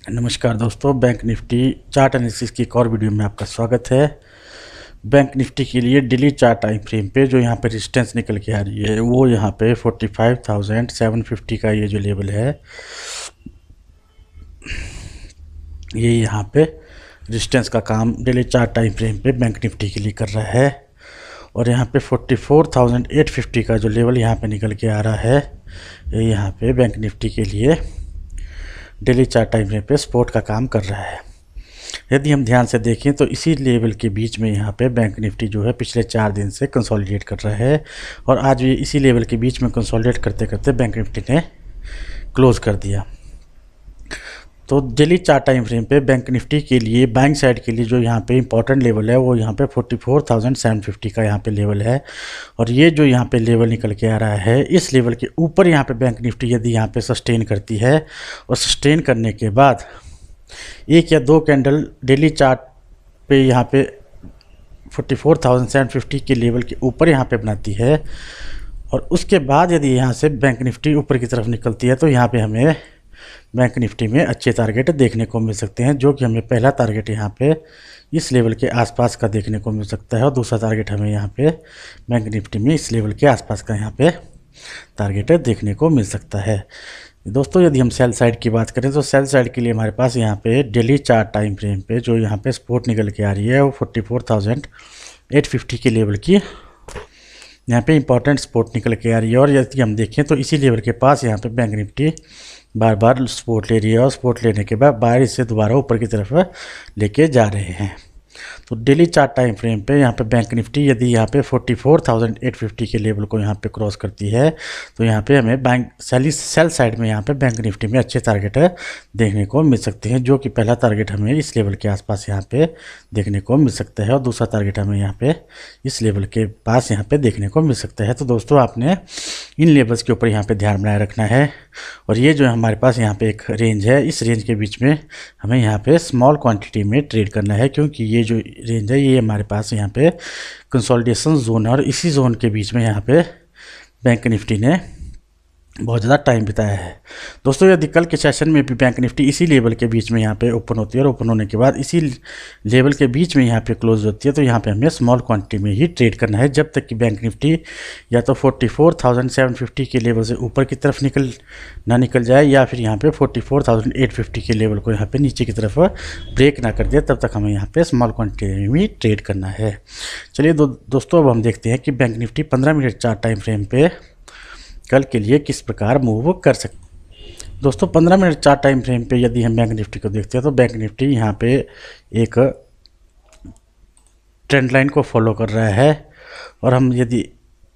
नमस्कार दोस्तों, bank Nifty chart analysis की एक और वीडियो में आपका स्वागत है। बैंक निफ्टी के लिए डेली चार्ट टाइम फ्रेम पे जो यहाँ पे रेजिस्टेंस निकल के आ रही है वो यहाँ पे 45,750 का ये जो लेवल है ये यहाँ पे रेजिस्टेंस का काम डेली चार्ट टाइम फ्रेम पे बैंक निफ्टी के लिए कर रहा है। और यहाँ पे 44,850 का जो लेवल यहाँ पे निकल के आ रहा है ये यहाँ पे बैंक निफ्टी के लिए डेली चार्ट टाइम फ्रेम पे सपोर्ट का काम कर रहा है। यदि हम ध्यान से देखें तो इसी लेवल के बीच में यहाँ पे बैंक निफ्टी जो है पिछले 4 दिन से कंसोलिडेट कर रहा है और आज भी इसी लेवल के बीच में कंसोलिडेट करते करते बैंक निफ्टी ने क्लोज कर दिया। तो डेली चार्ट टाइम फ्रेम पे बैंक निफ्टी के लिए बाइंग साइड के लिए जो यहाँ पे इंपॉर्टेंट लेवल है वो यहाँ पे 44,750 का यहाँ पे लेवल है। और ये जो यहाँ पे लेवल निकल के आ रहा है इस लेवल के ऊपर यहाँ पे बैंक निफ्टी यदि यहाँ पे सस्टेन करती है और सस्टेन करने के बाद एक या दो कैंडल डेली चार्ट पे यहाँ पे 44,750 के लेवल के ऊपर यहाँ पे बनाती है और उसके बाद यदि यहाँ से बैंक निफ्टी ऊपर की तरफ निकलती है तो यहाँ पे हमें बैंक निफ्टी में अच्छे टारगेट देखने को मिल सकते हैं, जो कि हमें पहला टारगेट यहाँ पे इस लेवल के आसपास का देखने को मिल सकता है और दूसरा टारगेट हमें यहाँ पे बैंक निफ्टी में इस लेवल के आसपास का यहाँ पे टारगेट देखने को मिल सकता है। दोस्तों यदि हम सेल साइड की बात करें तो सेल साइड के लिए हमारे पास यहाँ पे डेली चार्ट टाइम फ्रेम पे जो यहाँ पे सपोर्ट निकल के आ रही है वो 44,850 के लेवल की यहाँ पे इंपॉर्टेंट सपोर्ट निकल के आ रही है। और यदि हम देखें तो इसी लेवल के पास यहाँ पे बैंक निफ्टी बार बार सपोर्ट ले रही है और सपोर्ट लेने के बाद बाहर इसे दोबारा ऊपर की तरफ लेके जा रहे हैं। तो डेली चार्ट टाइम फ्रेम पे यहाँ पे बैंक निफ्टी यदि यहाँ पे 44,850 के लेवल को यहाँ पे क्रॉस करती है तो यहाँ पे हमें बैंक सेल साइड में यहाँ पे बैंक निफ्टी में अच्छे टारगेट देखने को मिल सकते हैं, जो कि पहला टारगेट हमें इस लेवल के आसपास यहाँ पे देखने को मिल सकता है और दूसरा टारगेट हमें यहाँ पे इस लेवल के पास यहाँ पे देखने को मिल सकता है। तो दोस्तों आपने इन लेवल्स के ऊपर यहाँ पे ध्यान बनाए रखना है। और ये जो हमारे पास यहाँ पे एक रेंज है, इस रेंज के बीच में हमें यहाँ पे स्मॉल क्वांटिटी में ट्रेड करना है, क्योंकि ये जो रेंज है ये हमारे पास यहाँ पे कंसोलिडेशन जोन है और इसी जोन के बीच में यहाँ पे बैंक निफ्टी ने बहुत ज़्यादा टाइम बिताया है। दोस्तों यदि कल के सेशन में भी बैंक निफ्टी इसी लेवल के बीच में यहाँ पे ओपन होती है और ओपन होने के बाद इसी लेवल के बीच में यहाँ पे क्लोज होती है तो यहाँ पे हमें स्मॉल क्वांटिटी में ही ट्रेड करना है, जब तक कि बैंक निफ्टी या तो 44,750 के लेवल से ऊपर की तरफ निकल जाए या फिर यहाँ पे 44,850 के लेवल को यहाँ पे नीचे की तरफ ब्रेक ना कर दे, तब तक हमें यहाँ पे स्मॉल क्वान्टिटी में ट्रेड करना है। चलिए दोस्तों अब हम देखते हैं कि bank Nifty 15 minute chart time frame पे कल के लिए किस प्रकार मूव कर सकते। दोस्तों 15 मिनट चार्ट टाइम फ्रेम पे यदि हम बैंक निफ्टी को देखते हैं तो बैंक निफ्टी यहाँ पे एक ट्रेंड लाइन को फॉलो कर रहा है। और हम यदि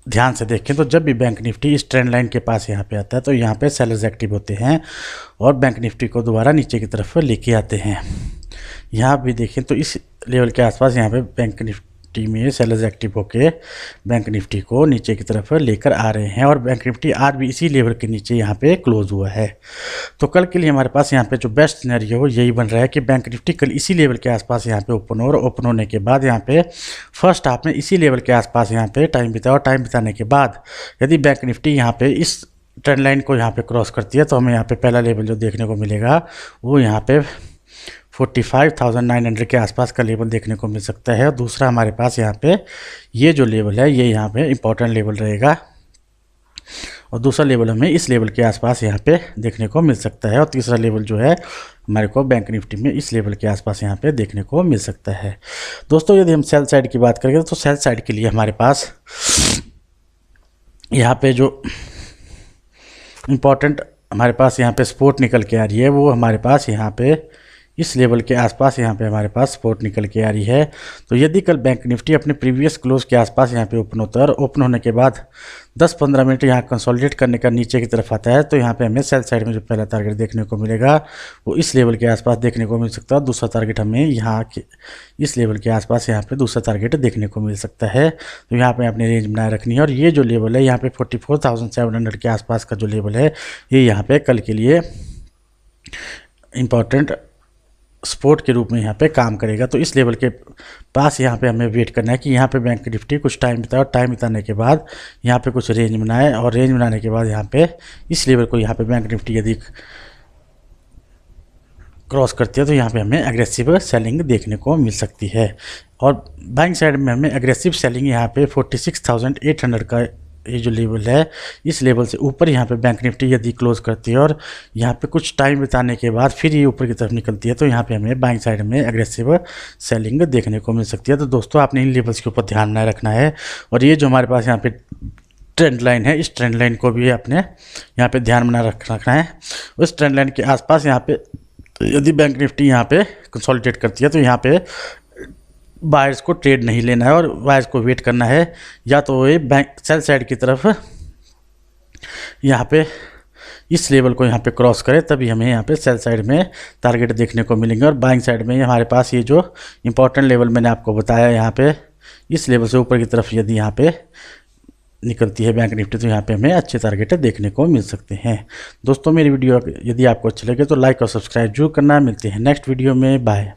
ध्यान से देखें तो जब भी बैंक निफ्टी इस ट्रेंड लाइन के पास यहाँ पे आता है तो यहाँ पे सेलर्स एक्टिव होते हैं और बैंक निफ्टी को दोबारा नीचे की तरफ लेके आते हैं। यहाँ भी देखें तो इस लेवल के आसपास यहाँ पे बैंक निफ्टी में सेलर्स एक्टिव होके बैंक निफ्टी को नीचे की तरफ लेकर आ रहे हैं और बैंक निफ्टी आज भी इसी लेवल के नीचे यहाँ पे क्लोज हुआ है। तो कल के लिए हमारे पास यहाँ पे जो बेस्ट सिनेरियो हो यही बन रहा है कि बैंक निफ्टी कल इसी लेवल के आसपास यहाँ पे ओपन हो और ओपन होने के बाद यहाँ पे फर्स्ट हाफ में इसी लेवल के आसपास यहाँ पे टाइम बिताया और टाइम बिताने के बाद यदि बैंक निफ्टी यहाँ पे इस ट्रेंड लाइन को यहाँ पे क्रॉस करती है तो हमें यहाँ पे पहला लेवल जो देखने को मिलेगा वो यहाँ पे 45,900 के आसपास का लेवल देखने को मिल सकता है। और दूसरा हमारे पास यहाँ पे ये जो लेवल है ये यहाँ पे इम्पोर्टेंट लेवल रहेगा और दूसरा लेवल हमें इस लेवल के आसपास यहाँ पे देखने को मिल सकता है और तीसरा लेवल जो है हमारे को बैंक निफ्टी में इस लेवल के आसपास यहाँ पे देखने को मिल सकता है। दोस्तों यदि हम सेल साइड की बात करेंगे तो सेल साइड के लिए हमारे पास यहाँ पे जो इम्पोर्टेंट हमारे पास यहाँ पे सपोर्ट निकल के आ रही है वो हमारे पास यहाँ पे इस लेवल के आसपास यहाँ पे हमारे पास सपोर्ट निकल के आ रही है। तो यदि कल बैंक निफ्टी अपने प्रीवियस क्लोज के आसपास यहाँ पे ओपन होता है और ओपन होने के बाद 10-15 मिनट यहाँ कंसोलिडेट करने का नीचे की तरफ आता है तो यहाँ पे हमें सेल साइड में जो पहला टारगेट देखने को मिलेगा वो इस लेवल के आसपास देखने को मिल सकता है और दूसरा टारगेट हमें यहाँ के इस लेवल के आसपास यहाँ पे दूसरा टारगेट देखने को मिल सकता है। तो यहाँ पे अपनी रेंज बनाए रखनी है और ये जो लेवल है यहाँ पे 44,700 के आसपास का जो लेवल है ये यहाँ पे कल के लिए इम्पोर्टेंट सपोर्ट के रूप में यहाँ पे काम करेगा। तो इस लेवल के पास यहाँ पे हमें वेट करना है कि यहाँ पे बैंक निफ्टी कुछ टाइम बिताए और टाइम बिताने के बाद यहाँ पे कुछ रेंज बनाए और रेंज बनाने के बाद यहाँ पे इस लेवल को यहाँ पे बैंक निफ्टी यदि क्रॉस करती है तो यहाँ पे हमें एग्रेसिव सेलिंग देखने को मिल सकती है। और बाइंग साइड में हमें एग्रेसिव सेलिंग यहाँ पे 46,800 का ये जो लेवल है, इस लेवल से ऊपर यहाँ पे बैंक निफ्टी यदि क्लोज करती है और यहाँ पे कुछ टाइम बिताने के बाद फिर ये ऊपर की तरफ निकलती है तो यहाँ पे हमें बाइंग साइड में एग्रेसिव सेलिंग देखने को मिल सकती है। तो दोस्तों आपने इन लेवल्स के ऊपर ध्यान न रखना है। और ये जो हमारे पास यहाँ पे ट्रेंड लाइन है, इस ट्रेंड लाइन को भी आपने यहाँ पे ध्यान में रखना है। उस ट्रेंड लाइन के आसपास यहाँ पे यदि बैंक निफ्टी यहाँ पे कंसोलिडेट करती है तो यहाँ पे बायर्स को ट्रेड नहीं लेना है और बायर्स को वेट करना है, या तो ये बैंक सेल साइड की तरफ यहाँ पे इस लेवल को यहाँ पे क्रॉस करे तभी हमें यहाँ पे सेल साइड में टारगेट देखने को मिलेंगे। और बाइंग साइड में हमारे पास ये जो इम्पोर्टेंट लेवल मैंने आपको बताया, यहाँ पे इस लेवल से ऊपर की तरफ यदि यहाँ पे निकलती है बैंक निफ्टी तो यहाँ पे हमें अच्छे टारगेट देखने को मिल सकते हैं। दोस्तों मेरी वीडियो यदि आपको अच्छी लगे तो लाइक और सब्सक्राइब जरूर करना। मिलते हैं नेक्स्ट वीडियो में, बाय।